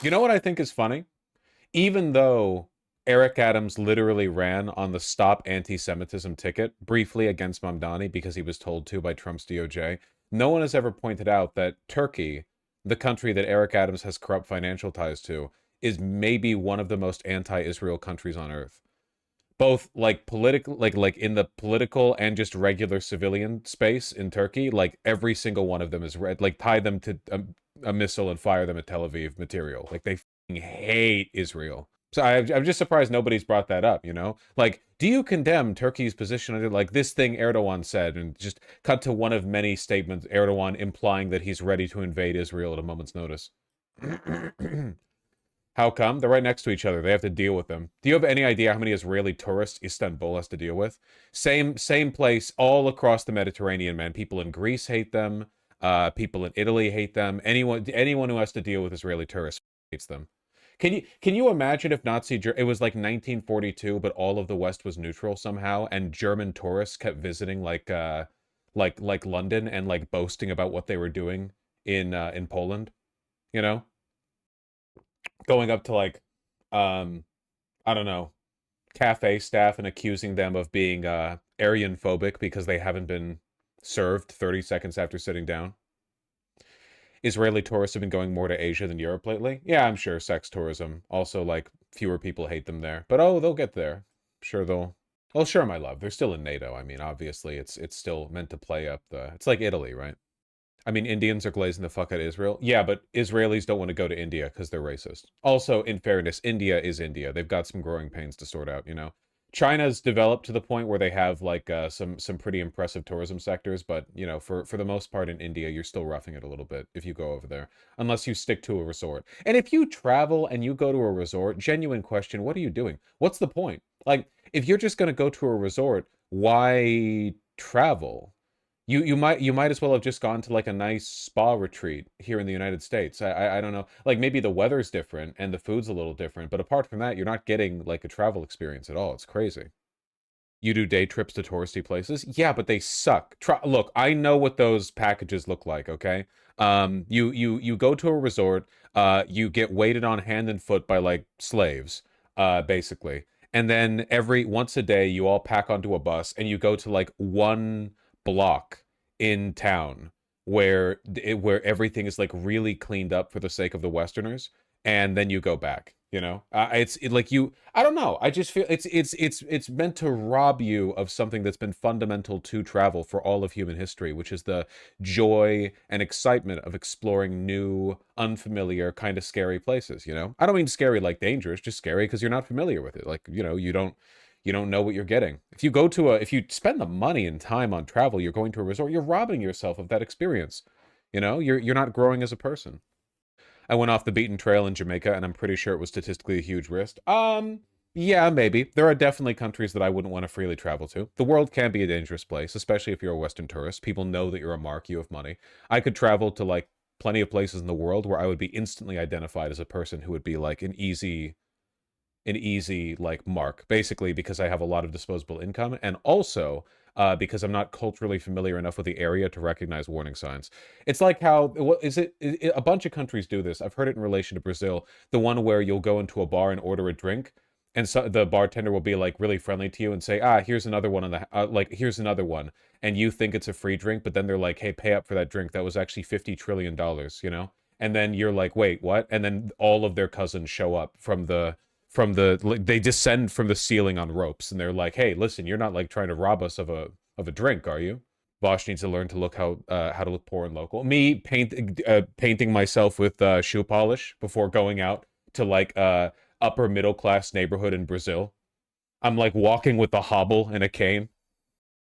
You know what I think is funny? Even though Eric Adams literally ran on the Stop Anti-Semitism ticket briefly against Mamdani because he was told to by Trump's DOJ, no one has ever pointed out that Turkey, the country that Eric Adams has corrupt financial ties to, is maybe one of the most anti-Israel countries on earth. Both like political, like in the political and just regular civilian space in Turkey, like every single one of them is red. Like tie them to a missile and fire them at Tel Aviv material. Like they hate Israel. So I'm just surprised nobody's brought that up, you know? Like, do you condemn Turkey's position under, like, this thing Erdogan said, and just cut to one of many statements Erdogan implying that he's ready to invade Israel at a moment's notice? How come? They're right next to each other. They have to deal with them. Do you have any idea how many Israeli tourists Istanbul has to deal with? Same place all across the Mediterranean, man. People in Greece hate them. People in Italy hate them. Anyone who has to deal with Israeli tourists hates them. Can you imagine if it was like 1942, but all of the West was neutral somehow, and German tourists kept visiting like London and like boasting about what they were doing in Poland, you know? Going up to like um I don't know, cafe staff and accusing them of being Aryan phobic because they haven't been served 30 seconds after sitting down. Israeli tourists have been going more to Asia than Europe lately. Yeah, I'm sure sex tourism. Also, like fewer people hate them there. But oh, they'll get there. Sure they'll Well, sure, my love. They're still in NATO. I mean, obviously it's still meant to play up the it's like Italy, right? I mean, Indians are glazing the fuck out of Israel. Yeah, but Israelis don't want to go to India because they're racist. Also, in fairness, India is India. They've got some growing pains to sort out, you know. China's developed to the point where they have like some pretty impressive tourism sectors, but you know, for the most part in India, you're still roughing it a little bit if you go over there, unless you stick to a resort. And if you travel and you go to a resort, genuine question, what are you doing? What's the point? Like, if you're just going to go to a resort, why travel? You might as well have just gone to like a nice spa retreat here in the United States. I don't know. Like maybe the weather's different and the food's a little different, but apart from that, you're not getting like a travel experience at all. It's crazy. You do day trips to touristy places? Yeah, but they suck. Look, I know what those packages look like, okay? You go to a resort, you get waited on hand and foot by like slaves, basically. And then every once a day you all pack onto a bus and you go to like one block in town where everything is like really cleaned up for the sake of the Westerners, and then you go back, you know. Like you I don't know, I just feel it's meant to rob you of something that's been fundamental to travel for all of human history, which is the joy and excitement of exploring new, unfamiliar, kind of scary places, you know. I don't mean scary like dangerous, just scary because you're not familiar with it. Like, you know, you don't know what you're getting. If you spend the money and time on travel, you're going to a resort, you're robbing yourself of that experience. You know, you're not growing as a person. I went off the beaten trail in Jamaica, and I'm pretty sure it was statistically a huge risk. Yeah, maybe. There are definitely countries that I wouldn't want to freely travel to. The world can be a dangerous place, especially if you're a Western tourist. People know that you're a mark, you have money. I could travel to like plenty of places in the world where I would be instantly identified as a person who would be like an easy like mark, basically because I have a lot of disposable income, and also because I'm not culturally familiar enough with the area to recognize warning signs. It's like how what is it, a bunch of countries do this. I've heard it in relation to Brazil, the one where you'll go into a bar and order a drink, and so the bartender will be like really friendly to you and say, here's another one on the like here's another one, and you think it's a free drink, but then they're like, hey, pay up for that drink that was actually $50 trillion, you know. And then you're like, wait, what? And then all of their cousins show up like, they descend from the ceiling on ropes, and they're like, hey, listen, you're not like trying to rob us of a drink, are you? Vaush needs to learn to look how to look poor and local. Me painting myself with shoe polish before going out to like upper middle class neighborhood in Brazil. I'm like walking with a hobble and a cane.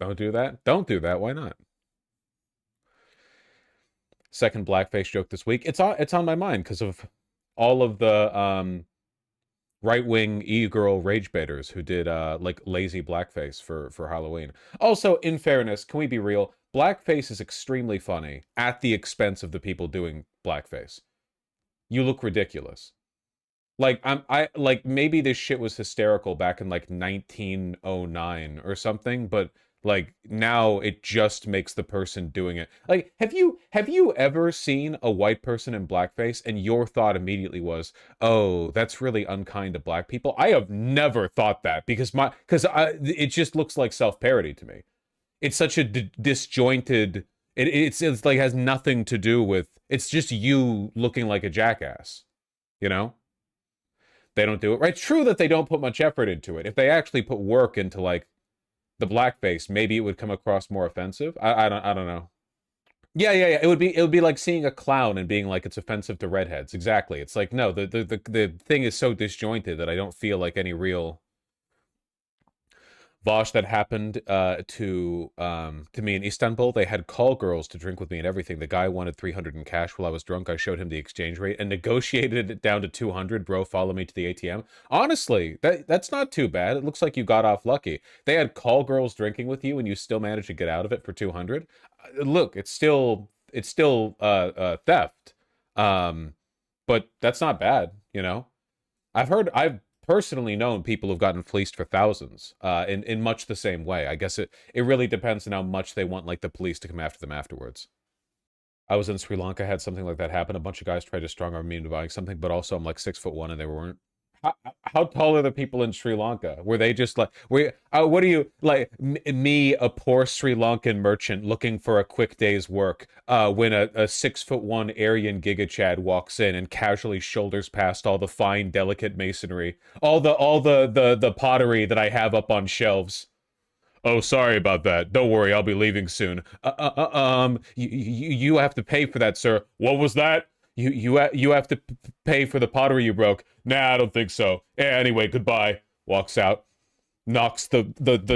Don't do that. Don't do that. Why not? Second blackface joke this week. It's on my mind because of all of the right-wing e-girl rage baiters who did like lazy blackface for Halloween. Also, in fairness, can we be real? Blackface is extremely funny at the expense of the people doing blackface. You look ridiculous. Like I like maybe this shit was hysterical back in like 1909 or something, but Like now it just makes the person doing it. Like have you ever seen a white person in blackface and your thought immediately was, "Oh, that's really unkind to black people?" I have never thought that because it just looks like self-parody to me. It's such a disjointed it's like has nothing to do with it's just you looking like a jackass, you know? They don't do it right. It's true that they don't put much effort into it. If they actually put work into like the blackface, maybe it would come across more offensive. I don't know. Yeah, yeah, yeah. It would be like seeing a clown and being like it's offensive to redheads. Exactly. It's like no, the thing is so disjointed that I don't feel like any real Vaush, that happened to me in Istanbul. They had call girls to drink with me and everything. The guy wanted 300 in cash while I was drunk. I showed him the exchange rate and negotiated it down to 200. Bro, follow me to the ATM. Honestly, that's not too bad. It looks like you got off lucky. They had call girls drinking with you and you still managed to get out of it for 200. Look, it's still theft. Um, but that's not bad, you know. I've personally known people who've gotten fleeced for thousands, in much the same way. I guess it really depends on how much they want like the police to come after them afterwards. I was in Sri Lanka, had something like that happen. A bunch of guys tried to strong arm me into buying something, but also I'm like 6'1" and they weren't. How tall are the people in Sri Lanka? Were they just like, what are you like me, a poor Sri Lankan merchant looking for a quick day's work? When a 6'1" Aryan Giga Chad walks in and casually shoulders past all the fine, delicate masonry, all the pottery that I have up on shelves. Oh, sorry about that. Don't worry, I'll be leaving soon. You have to pay for that, sir. What was that? You have to pay for the pottery you broke. Nah, I don't think so. Anyway, goodbye. Walks out, knocks the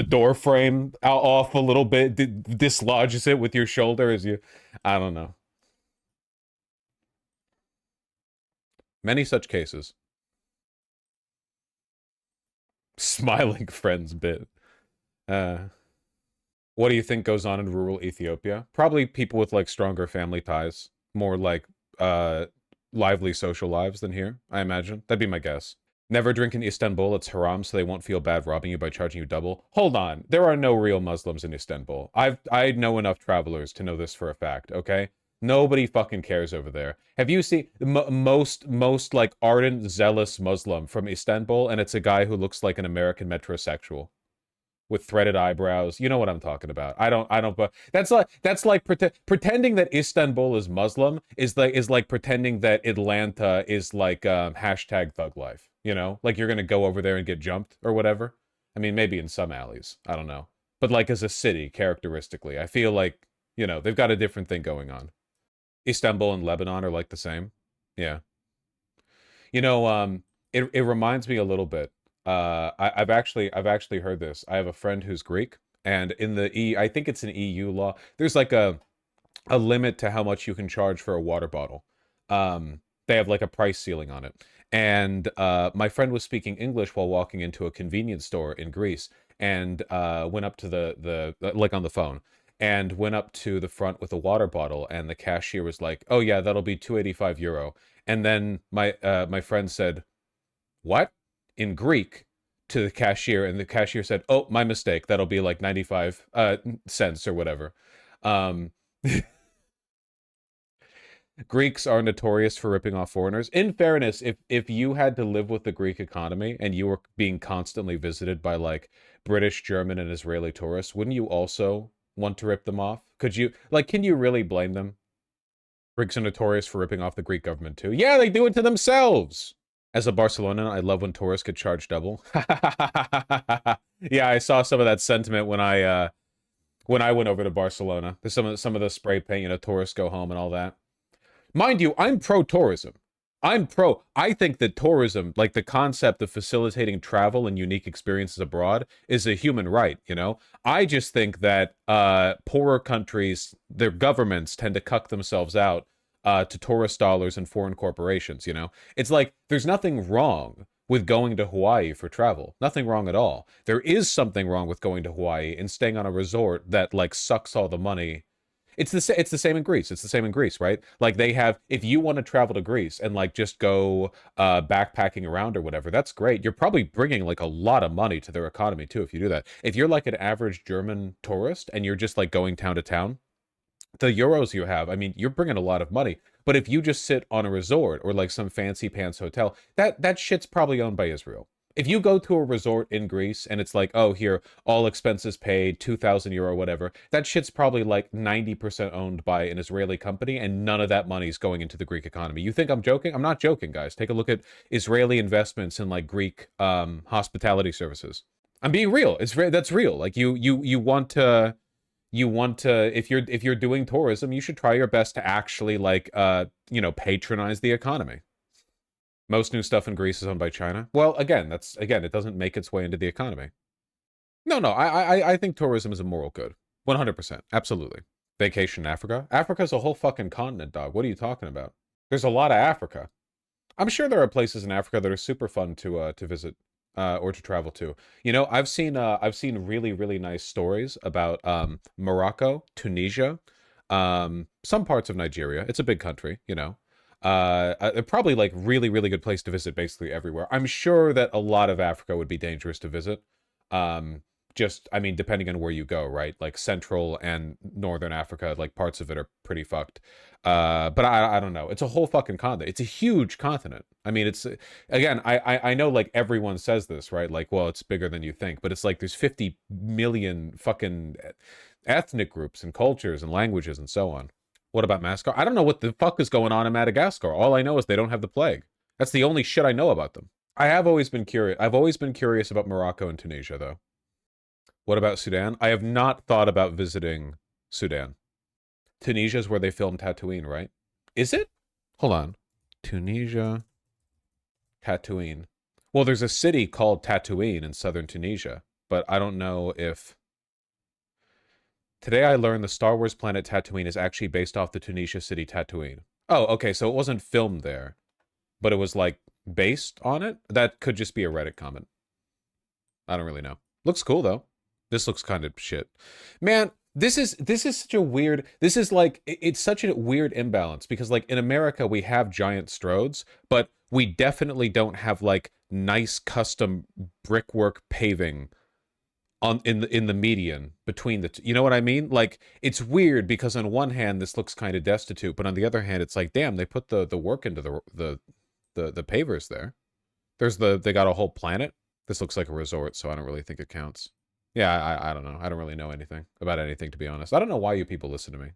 door frame out, off a little bit, dislodges it with your shoulder as you. I don't know. Many such cases. Smiling friends bit. Uh, what do you think goes on in rural Ethiopia? Probably people with like stronger family ties, more like uh lively social lives than here, I imagine. That'd be my guess. Never drink in Istanbul, it's haram, so they won't feel bad robbing you by charging you double. Hold on, there are no real Muslims in Istanbul. I know enough travelers to know this for a fact, okay? Nobody fucking cares over there. Have you seen most like ardent, zealous Muslim from Istanbul, and it's a guy who looks like an American metrosexual with threaded eyebrows. You know what I'm talking about. I don't but that's like pretending that Istanbul is Muslim is like pretending that Atlanta is like hashtag thug life, you know? Like you're going to go over there and get jumped or whatever. I mean, maybe in some alleys. I don't know. But like as a city characteristically, I feel like, they've got a different thing going on. Istanbul and Lebanon are like the same. Yeah. It reminds me a little bit. I've actually heard this. I have a friend who's Greek, and in I think it's an EU law. There's like a limit to how much you can charge for a water bottle. They have like a price ceiling on it. And my friend was speaking English while walking into a convenience store in Greece, and went up to the like on the phone, and went up to the front with a water bottle, and the cashier was like, "Oh yeah, that'll be 285 euro." And then my friend said, "What?" in Greek to the cashier, and the cashier said, "Oh, my mistake. That'll be like 95 cents or whatever." Um, Greeks are notorious for ripping off foreigners. In fairness, if you had to live with the Greek economy and you were being constantly visited by like British, German, and Israeli tourists, wouldn't you also want to rip them off? Could you like can you really blame them? Greeks are notorious for ripping off the Greek government too. Yeah, they do it to themselves. As a Barcelonan, I love when tourists get charged double. Yeah, I saw some of that sentiment when I went over to Barcelona. There's some of the spray paint, tourists go home and all that. Mind you, I'm pro tourism. I think that tourism, like the concept of facilitating travel and unique experiences abroad, is a human right. I just think that poorer countries, their governments tend to cuck themselves out to tourist dollars and foreign corporations. It's like there's nothing wrong with going to Hawaii for travel. Nothing wrong at all. There is something wrong with going to Hawaii and staying on a resort that like sucks all the money. It's the same in Greece. It's the same in Greece, right? Like they have, if you want to travel to Greece and like just go backpacking around or whatever, that's great. You're probably bringing like a lot of money to their economy too if you do that. If you're like an average German tourist and you're just like going town to town, the euros you have, I mean, you're bringing a lot of money. But if you just sit on a resort or like some fancy pants hotel, that shit's probably owned by Israel. If you go to a resort in Greece and it's like, oh, here, all expenses paid, 2,000 euro, whatever, that shit's probably like 90% owned by an Israeli company, and none of that money's going into the Greek economy. You think I'm joking? I'm not joking, guys. Take a look at Israeli investments in like Greek hospitality services. I'm being real. That's real. Like you want to if you're doing tourism, you should try your best to actually like patronize the economy. Most new stuff in Greece is owned by China. Well, again, it doesn't make its way into the economy. No, I think tourism is a moral good. 100%. Absolutely. Vacation in Africa. Africa's a whole fucking continent, dog. What are you talking about? There's a lot of Africa. I'm sure there are places in Africa that are super fun to visit or to travel to. You know, I've seen really really nice stories about Morocco, Tunisia, some parts of Nigeria. It's a big country, you know. Probably like really really good place to visit basically everywhere. I'm sure that a lot of Africa would be dangerous to visit. Um, just I mean, depending on where you go, right? Like Central and Northern Africa, like parts of it are pretty fucked. But I don't know. It's a whole fucking continent. It's a huge continent. I mean, it's again, I know like everyone says this, right? Like, well, it's bigger than you think, but it's like there's 50 million fucking ethnic groups and cultures and languages and so on. What about Madagascar? I don't know what the fuck is going on in Madagascar. All I know is they don't have the plague. That's the only shit I know about them. I have always been curious. I've always been curious about Morocco and Tunisia, though. What about Sudan? I have not thought about visiting Sudan. Tunisia is where they filmed Tatooine, right? Is it? Hold on. Tunisia, Tatooine. Well, there's a city called Tatooine in southern Tunisia, but I don't know if... Today I learned the Star Wars planet Tatooine is actually based off the Tunisia city Tatooine. Oh, okay, so it wasn't filmed there, but it was like based on it? That could just be a Reddit comment. I don't really know. Looks cool though. This looks kind of shit. Man, this is such a weird, this is like it's such a weird imbalance because like in America we have giant stroads, but we definitely don't have like nice custom brickwork paving on in the median between the two. You know what I mean? Like it's weird because on one hand this looks kind of destitute, but on the other hand it's like damn, they put the work into the pavers there. They got a whole planet. This looks like a resort, so I don't really think it counts. Yeah, I don't know. I don't really know anything about anything, to be honest. I don't know why you people listen to me.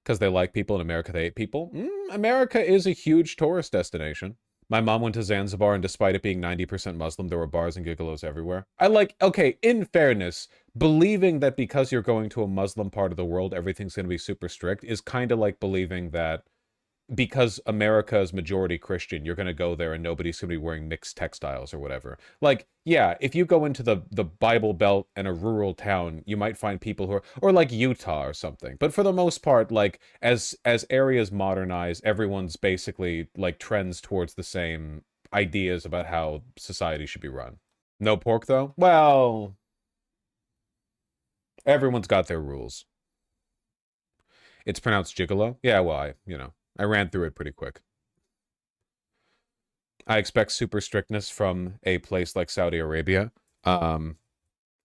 Because they like people in America, they hate people. America is a huge tourist destination. My mom went to Zanzibar, and despite it being 90% Muslim, there were bars and gigolos everywhere. Okay, in fairness, believing that because you're going to a Muslim part of the world, everything's going to be super strict is kind of like believing that because America is majority Christian, you're going to go there and nobody's going to be wearing mixed textiles or whatever. Like, yeah, if you go into the Bible Belt and a rural town, you might find people who are, or like Utah or something. But for the most part, like, as areas modernize, everyone's basically, like, trends towards the same ideas about how society should be run. No pork, though? Well, everyone's got their rules. It's pronounced gigolo? Yeah, well, I ran through it pretty quick. I expect super strictness from a place like Saudi Arabia. Um,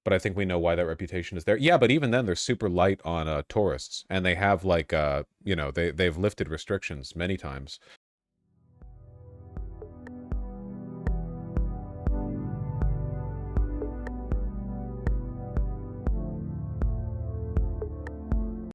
but I think we know why that reputation is there. Yeah, but even then, they're super light on tourists, and they have like they've lifted restrictions many times.